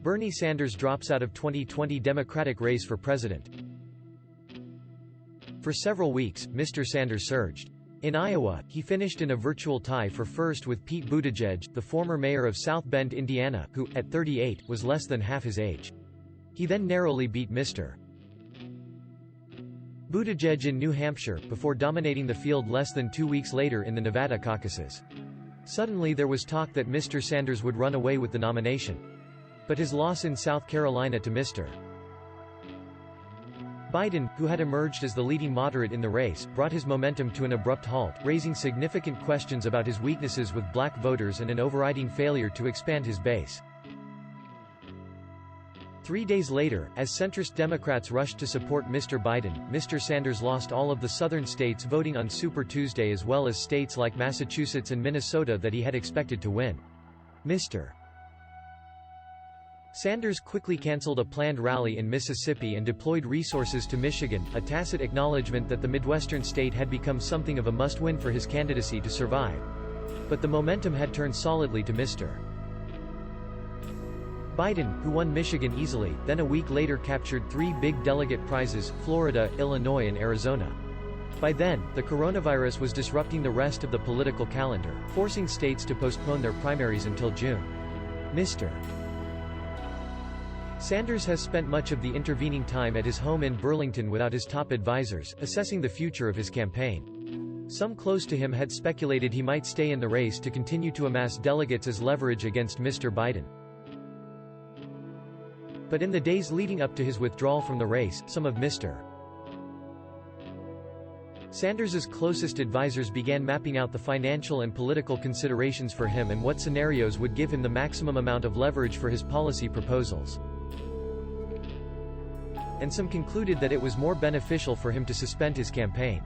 Bernie Sanders drops out of 2020 Democratic race for president. For several weeks, Mr. Sanders surged. In Iowa, he finished in a virtual tie for first with Pete Buttigieg, the former mayor of South Bend, Indiana, who, at 38, was less than half his age. He then narrowly beat Mr. Buttigieg in New Hampshire, before dominating the field less than 2 weeks later in the Nevada caucuses. Suddenly there was talk that Mr. Sanders would run away with the nomination. But his loss in South Carolina to Mr. Biden, who had emerged as the leading moderate in the race, brought his momentum to an abrupt halt, raising significant questions about his weaknesses with black voters and an overriding failure to expand his base. 3 days later, as centrist Democrats rushed to support Mr. Biden, Mr. Sanders lost all of the southern states voting on Super Tuesday as well as states like Massachusetts and Minnesota that he had expected to win. Mr. Sanders quickly canceled a planned rally in Mississippi and deployed resources to Michigan, a tacit acknowledgement that the Midwestern state had become something of a must-win for his candidacy to survive. But the momentum had turned solidly to Mr. Biden, who won Michigan easily, then a week later captured 3 big delegate prizes: Florida, Illinois and Arizona. By then, the coronavirus was disrupting the rest of the political calendar, forcing states to postpone their primaries until June. Mr. Sanders has spent much of the intervening time at his home in Burlington without his top advisors, assessing the future of his campaign. Some close to him had speculated he might stay in the race to continue to amass delegates as leverage against Mr. Biden. But in the days leading up to his withdrawal from the race, some of Mr. Sanders's closest advisors began mapping out the financial and political considerations for him and what scenarios would give him the maximum amount of leverage for his policy proposals. And some concluded that it was more beneficial for him to suspend his campaign.